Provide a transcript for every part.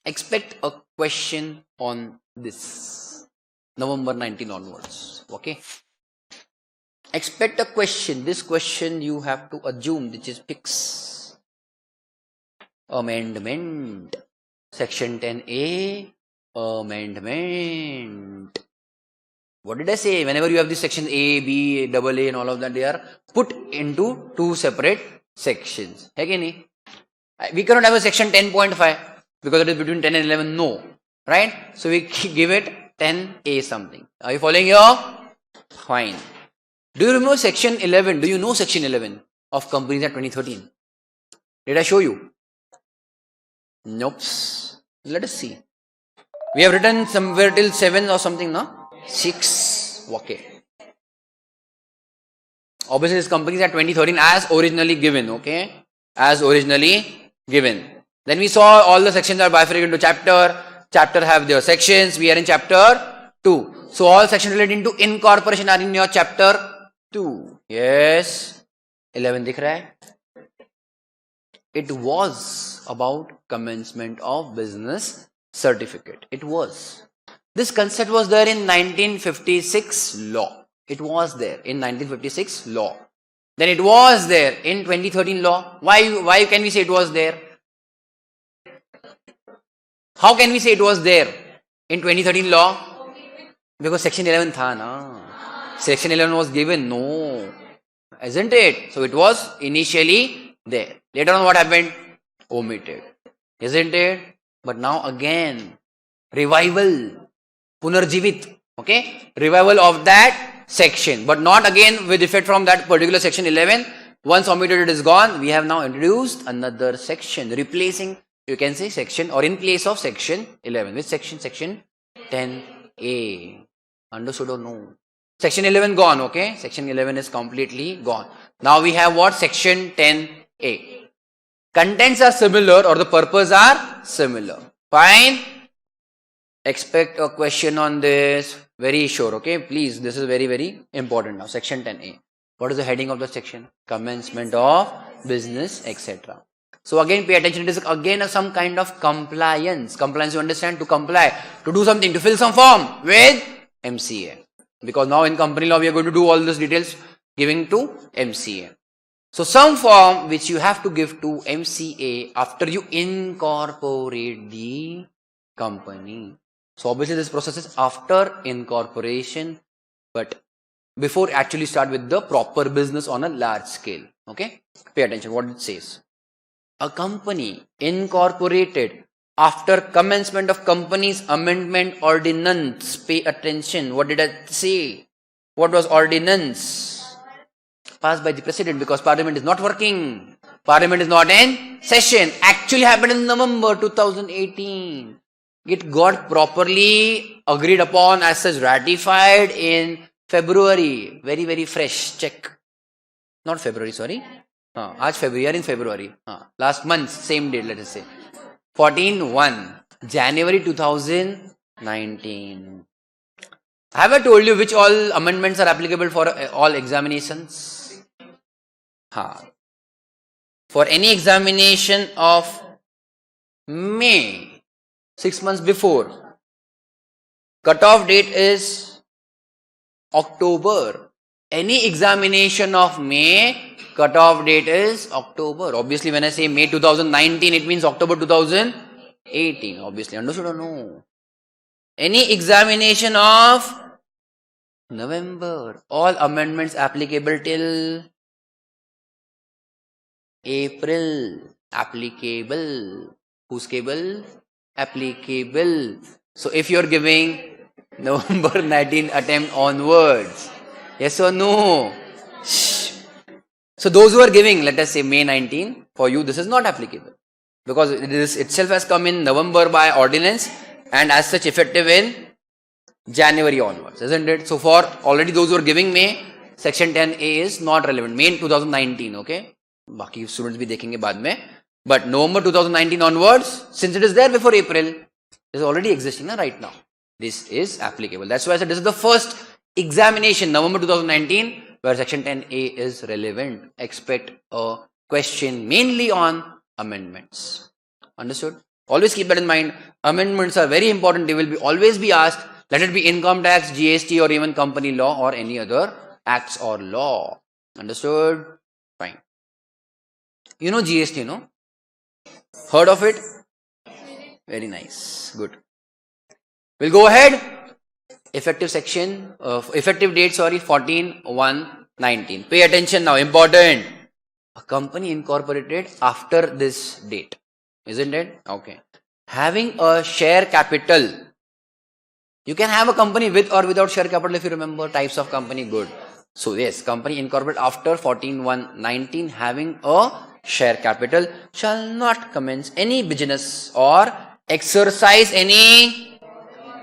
expect a question on this November 19 onwards. Okay. Expect a question. This question you have to assume, which is fix. Amendment. Section 10A. Amendment. What did I say? Whenever you have this section A, B, double A and all of that, they are put into two separate sections. Okay? We cannot have a section 10.5 because it is between 10 and 11. No. Right? So we give it 10A something. Are you following here? Fine. Do you remember section 11? Do you know section 11 of Companies Act 2013? Did I show you? Nope. Let us see. We have written somewhere till 7 or something, no? 6. Okay. Obviously, this Companies Act 2013 as originally given, okay? As originally given. Then we saw all the sections are bifurcated into chapter. Chapter have their sections. We are in chapter 2. So all sections relating to incorporation are in your chapter 2. Yes. 11 dikh raha hai. It was about commencement of business certificate. It was. This concept was there in 1956 law. It was there in 1956 law. Then it was there in 2013 law. Why can we say it was there? How can we say it was there in 2013 law? Because section 11 tha na. Section 11 was given. No. Isn't it? So it was initially there. Later on what happened? Omitted. Isn't it? But now again, revival. Punarjivit. Okay? Revival of that section. But not again with effect from that particular section 11. Once omitted it is gone. We have now introduced another section. Replacing, you can say section or in place of section 11. Which section? Section 10A. Understood or no? Section 11 gone. Okay? Section 11 is completely gone. Now we have what? Section 10A. Contents are similar or the purpose are similar. Fine. Expect a question on this. Very sure. Okay. Please. This is very, very important now. Section 10A. What is the heading of the section? Commencement of business, etc. So again, pay attention. It is again some kind of compliance. Compliance, you understand? To comply. To do something. To fill some form with MCA. Because now in company law, we are going to do all these details giving to MCA. So some form which you have to give to MCA after you incorporate the company. So obviously this process is after incorporation, but before actually start with the proper business on a large scale. Okay? Pay attention what it says. A company incorporated after commencement of company's amendment ordinance. Pay attention. What did I say? What was ordinance? Passed by the president because parliament is not working. Parliament is not in session. Actually happened in November 2018. It got properly agreed upon as such ratified in February. Very, very fresh. Check. Not February, sorry. Aaj February, in February. Last month, same date, let us say. 14/1. January 2019. Have I told you which all amendments are applicable for all examinations? For any examination of May, 6 months before, cutoff date is October. Any examination of May, cutoff date is October. Obviously, when I say May 2019, it means October 2018. Obviously, understood or no? Any examination of November, all amendments applicable till April. Applicable. Whose cable? Applicable. So if you're giving November 19 attempt onwards, yes or no? Shh. So those who are giving, let us say May 19, for you this is not applicable. Because this itself has come in November by ordinance and as such effective in January onwards, isn't it? So for already those who are giving May, section 10A is not relevant. May 2019, okay? Baki students bhi dekhenge baad mein. But November 2019 onwards, since it is there before April, it is already existing right now. This is applicable. That's why I said this is the first examination, November 2019, where section 10A is relevant. Expect a question mainly on amendments. Understood? Always keep that in mind. Amendments are very important. They will be always be asked. Let it be income tax, GST, or even company law or any other acts or law. Understood? Fine. You know GST, no? Heard of it? Very nice. Good. We'll go ahead. Effective date, 14/1/19. Pay attention now, important. A company incorporated after this date, isn't it? Okay. Having a share capital. You can have a company with or without share capital if you remember types of company, good. So yes, company incorporated after 14/1/19 having a share capital shall not commence any business or exercise any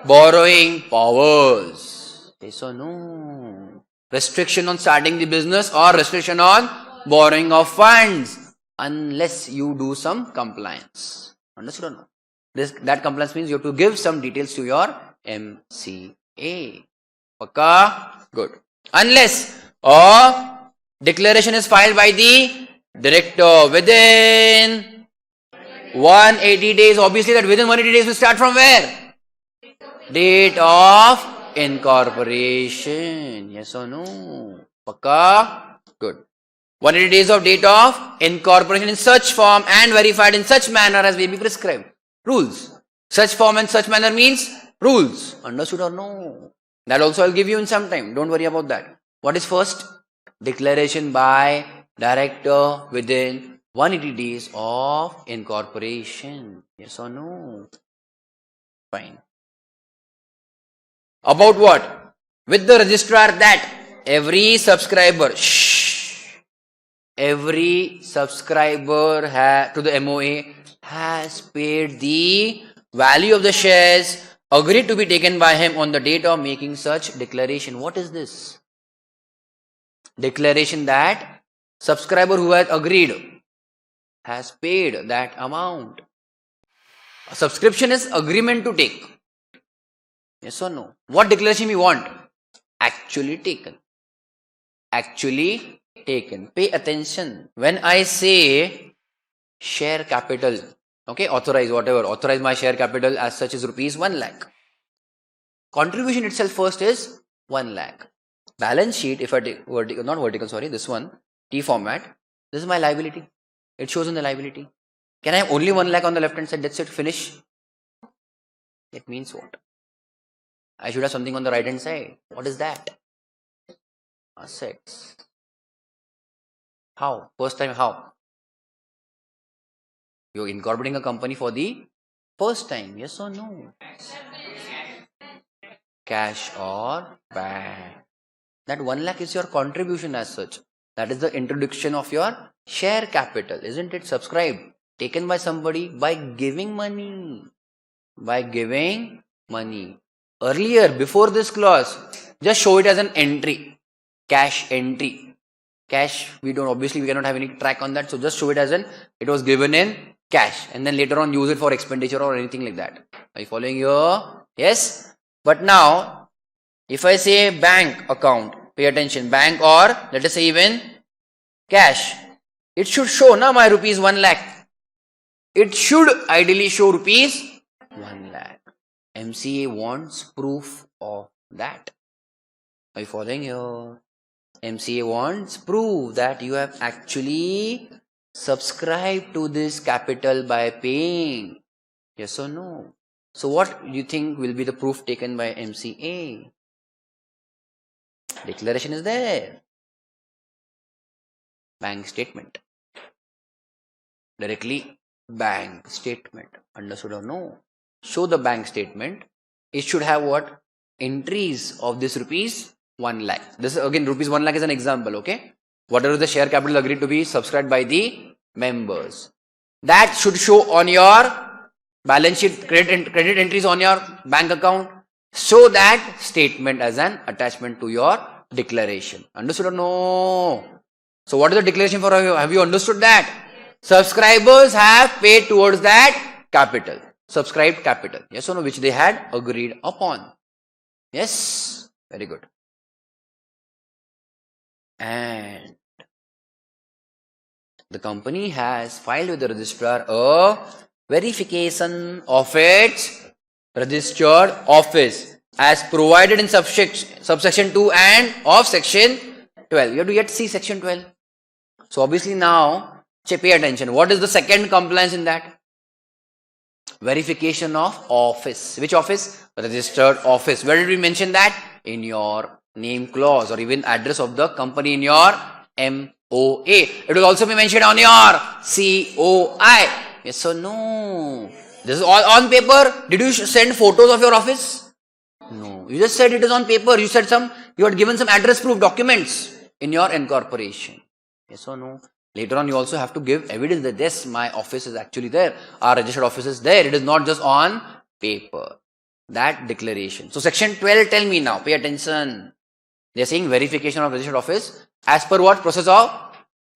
borrowing powers. Yes or no? Restriction on starting the business or restriction on borrowing of funds unless you do some compliance. Understood or no? That compliance means you have to give some details to your MCA. Okay? Good. Unless a declaration is filed by the director within 180 days. Obviously that within 180 days will start from where? Date of incorporation. Yes or no? Pakka? Good. 180 days of date of incorporation in such form and verified in such manner as may be prescribed. Rules. Such form and such manner means rules. Understood or no? That also I'll give you in some time. Don't worry about that. What is first? Declaration by director within 180 days of incorporation. Yes or no? Fine. About what? With the registrar that every subscriber to the MOA has paid the value of the shares agreed to be taken by him on the date of making such declaration. What is this? Declaration that subscriber who has agreed has paid that amount. A subscription is agreement to take. Yes or no? What declaration we want? Actually taken. Actually taken. Pay attention. When I say share capital, okay, authorize whatever, authorize my share capital as such is rupees 1 lakh. Contribution itself first is 1 lakh. Balance sheet, if I take this one, T format, this is my liability. It shows in the liability. Can I have only 1 lakh on the left hand side? That's it, finish. It means what? I should have something on the right hand side. What is that? Assets. How? First time how? You're incorporating a company for the first time. Yes or no? Cash or bank. That 1 lakh is your contribution as such. That is the introduction of your share capital. Isn't it subscribed? Taken by somebody by giving money. By giving money. Earlier, before this clause, just show it as an entry. Cash entry. Cash, we cannot have any track on that. So just show it as it was given in cash. And then later on use it for expenditure or anything like that. Are you following here? Yes? But now, if I say bank account, pay attention, bank or let us say even cash, it should show now my rupees 1 lakh. It should ideally show rupees 1 lakh. MCA wants proof of that. Are you following here? MCA wants proof that you have actually subscribed to this capital by paying. Yes or no? So what do you think will be the proof taken by MCA? Declaration is there. Bank statement. Directly bank statement. Understood or no? Show the bank statement. It should have what? Entries of this rupees 1 lakh. This again rupees 1 lakh is an example, okay? Whatever the share capital agreed to be subscribed by the members. That should show on your balance sheet, credit entries on your bank account. Show that statement as an attachment to your declaration. Understood or no? So what is the declaration for? Have you understood that? Subscribers have paid towards that capital. Subscribed capital. Yes or no? Which they had agreed upon. Yes? Very good. And the company has filed with the registrar a verification of its registered office as provided in subsection 2 and of section 12. You have to yet see section 12. So obviously now, pay attention. What is the second compliance in that? Verification of office. Which office? Registered office. Where did we mention that? In your name clause or even address of the company in your MOA. It will also be mentioned on your COI. Yes or no? This is all on paper. Did you send photos of your office? No. You just said it is on paper. You said you had given some address proof documents in your incorporation. Yes or no? Later on, you also have to give evidence that yes, my office is actually there. Our registered office is there. It is not just on paper. That declaration. So section 12, tell me now. Pay attention. They are saying verification of registered office as per what? Process of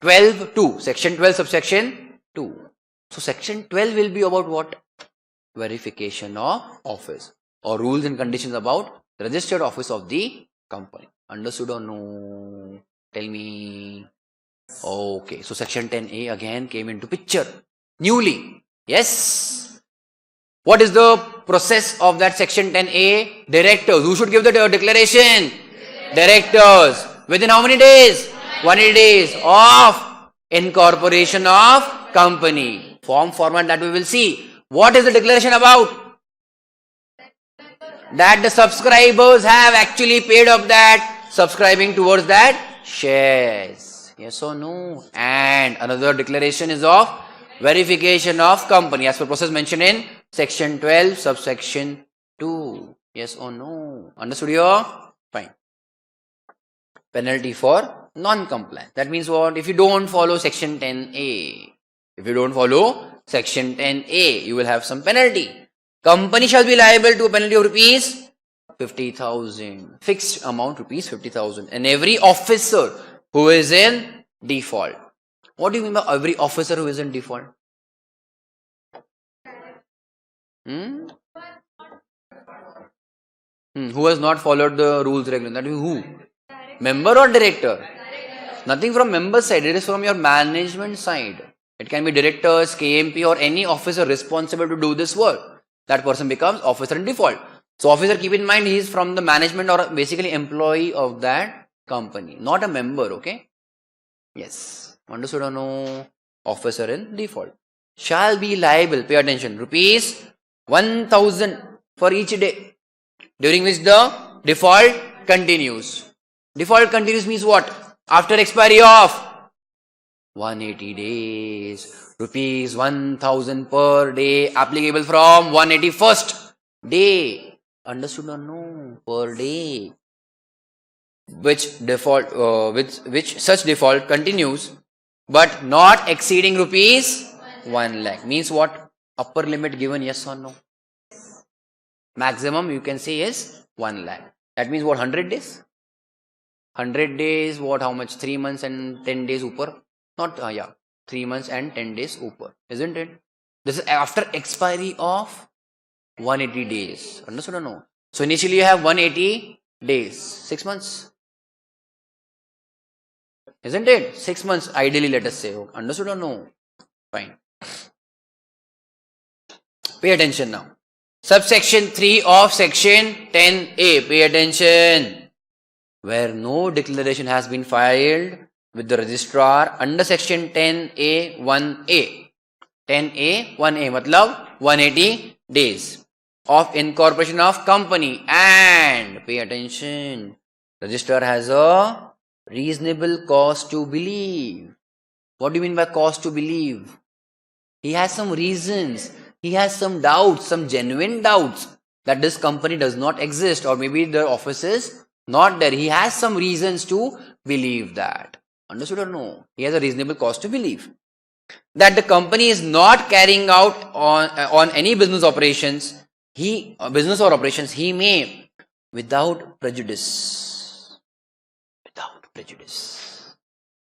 12.2. Section 12, subsection 2. So section 12 will be about what? Verification of office or rules and conditions about the registered office of the company. Understood or no? Tell me. Okay, so section 10A again came into picture newly. Yes. What is the process of that section 10A? Directors. Who should give the declaration? Directors. Within how many days? 180 days of incorporation of company. Form format that we will see. What is the declaration about? That the subscribers have actually paid up that, subscribing towards that shares. Yes or no? And another declaration is of verification of company as per process mentioned in section 12, subsection 2. Yes or no? Understood here? Fine. Penalty for non-compliance. That means what? If you don't follow section 10A. If you don't follow section 10A, you will have some penalty. Company shall be liable to a penalty of rupees 50,000. Fixed amount rupees 50,000. And every officer who is in default. What do you mean by every officer who is in default? Who has not followed the rules regularly? That means who? Member or director? Nothing from member side. It is from your management side. It can be directors, KMP or any officer responsible to do this work. That person becomes officer in default. So officer, keep in mind, he is from the management or basically employee of that company. Not a member, okay? Yes. Understood or no? Officer in default. Shall be liable, pay attention, rupees 1,000 for each day, during which the default continues. Default continues means what? After expiry of 180 days, rupees 1,000 per day, applicable from 181st day. Understood or no? Per day. Which default, which such default continues, but not exceeding rupees 1 lakh. Means what? Upper limit given, yes or no? Maximum you can say is 1 lakh. That means what? 100 days? 100 days, what? How much? 3 months and 10 days upper? Not, 3 months and 10 days upper. Isn't it? This is after expiry of 180 days. Understood or no? So initially you have 180 days. 6 months. Isn't it? 6 months ideally, let us say. Understood or no? Fine. Pay attention now. Subsection 3 of section 10A. Pay attention. Where no declaration has been filed with the registrar under section 10A 1A. 10A 1A matlab 180 days of incorporation of company, and pay attention, registrar has a reasonable cause to believe. What do you mean by cause to believe? He has some reasons, he has some doubts, some genuine doubts that this company does not exist, or maybe the office is not there. He has some reasons to believe that. Understood or no? He has a reasonable cause to believe that the company is not carrying out on any business operations. He may, without prejudice. Without prejudice.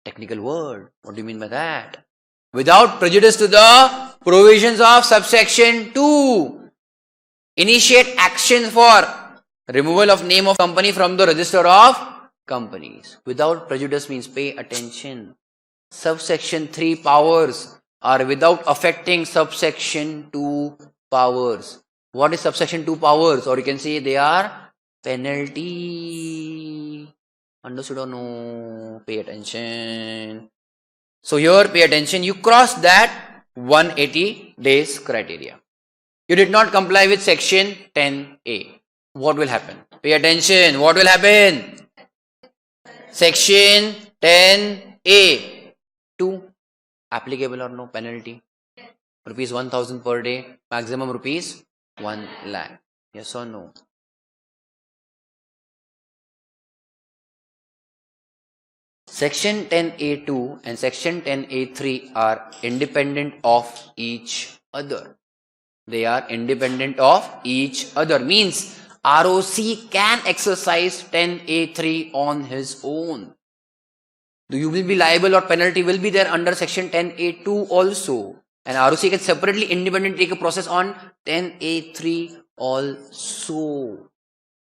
Technical word. What do you mean by that? Without prejudice to the provisions of subsection 2. Initiate action for removal of name of company from the register of companies. Without prejudice means, pay attention. Subsection 3 powers are without affecting subsection 2 powers. What is subsection 2 powers? Or you can say they are penalty. Understood or no? Pay attention. So here pay attention. You cross that 180 days criteria. You did not comply with section 10A. What will happen? Pay attention. What will happen? Section 10A. 2. Applicable or no? Penalty. Rupees 1000 per day. Maximum rupees 1 lakh. Yes or no? Section 10A2 and section 10A3 are independent of each other. They are independent of each other. Means ROC can exercise 10A3 on his own. You will be liable or penalty will be there under section 10A2 also. And ROC can separately independently take a process on 10A3 also.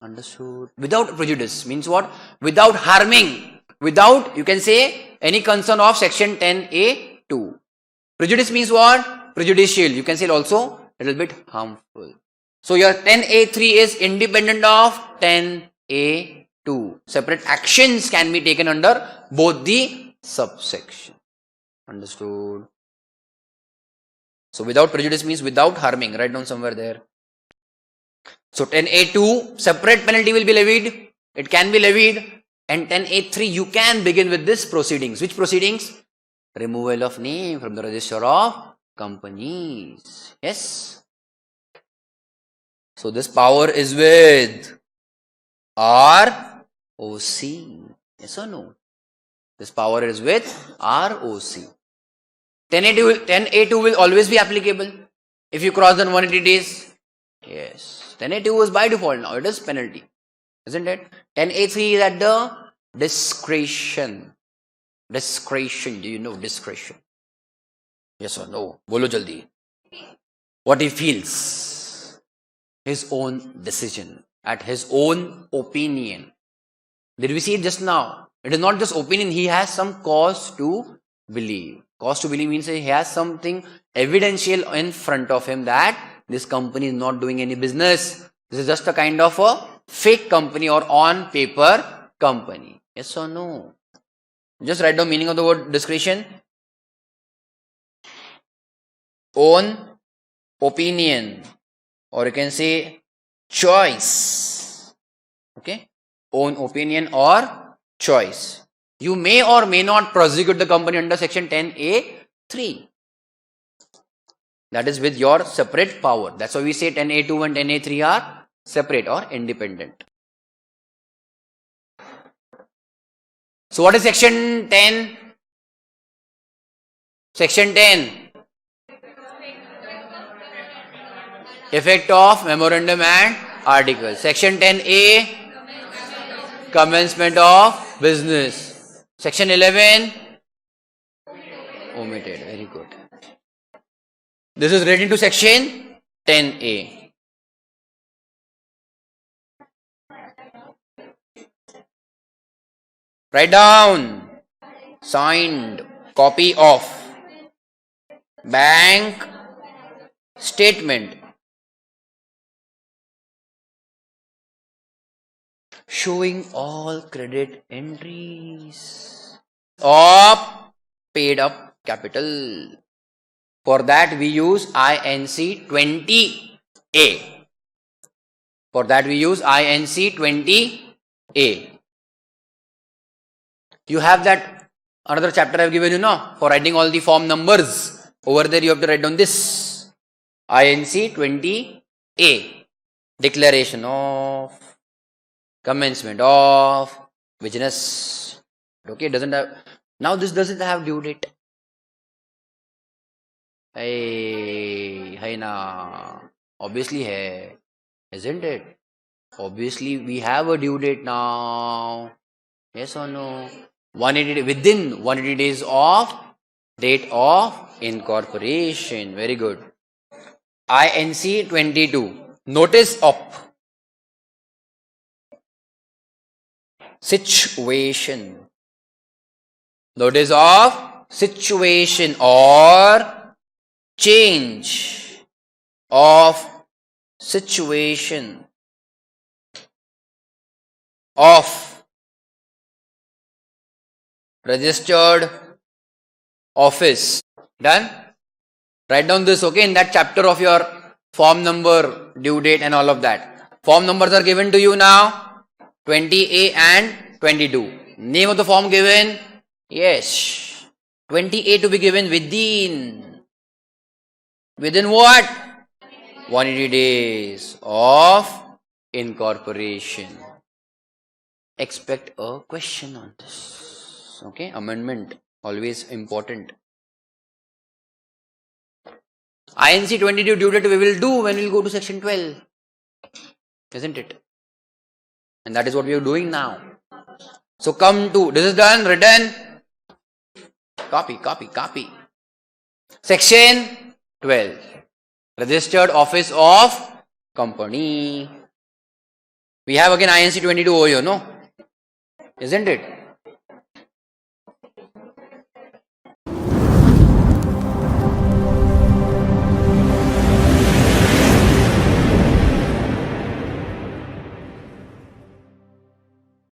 Understood? Without prejudice. Means what? Without harming. Without, you can say, any concern of section 10A2. Prejudice means what? Prejudicial. You can say also a little bit harmful. So your 10A3 is independent of 10A2. Separate actions can be taken under both the subsection. Understood? So without prejudice means without harming. Write down somewhere there. So 10A2, separate penalty will be levied. It can be levied. And 10A3, you can begin with this proceedings. Which proceedings? Removal of name from the register of companies. Yes. So this power is with ROC. Yes or no? This power is with ROC. 10A2 will always be applicable. If you cross the 180 days. Yes. 10A2 is by default now. It is penalty. Isn't it? 10A3 is at the discretion. Discretion. Do you know discretion? Yes or no? Bolo jaldi. What he feels. His own decision. At his own opinion. Did we see it just now? It is not just opinion. He has some cause to believe. Cause to believe means he has something evidential in front of him that this company is not doing any business. This is just a kind of a fake company or on paper company. Yes or no? Just write down meaning of the word discretion. Own opinion, or you can say choice. Okay? Own opinion or choice. You may or may not prosecute the company under section 10A3. That is with your separate power. That's why we say 10A2 and 10A3 are separate or independent. So what is section 10? Section 10. Effect of memorandum and articles. Section 10A. Commencement of business. Section 11. Omitted. Very good. This is relating to section 10A. Write down. Signed copy of bank statement showing all credit entries of paid up capital. For that we use INC 20A. For that we use INC 20A. You have that another chapter I have given you now for writing all the form numbers. Over there you have to write down this. INC 20A. Declaration of commencement of business. Okay, doesn't have. Now this doesn't have due date. Hey na. Obviously hai. Isn't it? Obviously we have a due date now. Yes or no? 180 days, within 180 days of date of incorporation. Very good. INC 22. Notice of situation. Notice of situation or change of situation of registered office. Done? Write down this, okay, in that chapter of your form number, due date and all of that. Form numbers are given to you now, 20A and 22. Name of the form given? Yes. 20A to be given within. Within what? 180 days of incorporation. Expect a question on this. Okay, amendment, always important. INC 22 due date we will do when we will go to section 12. Isn't it? And that is what we are doing now. So come to, this is done, written. Copy. Section 12. Registered office of company. We have again INC 22 over here, no? Isn't it?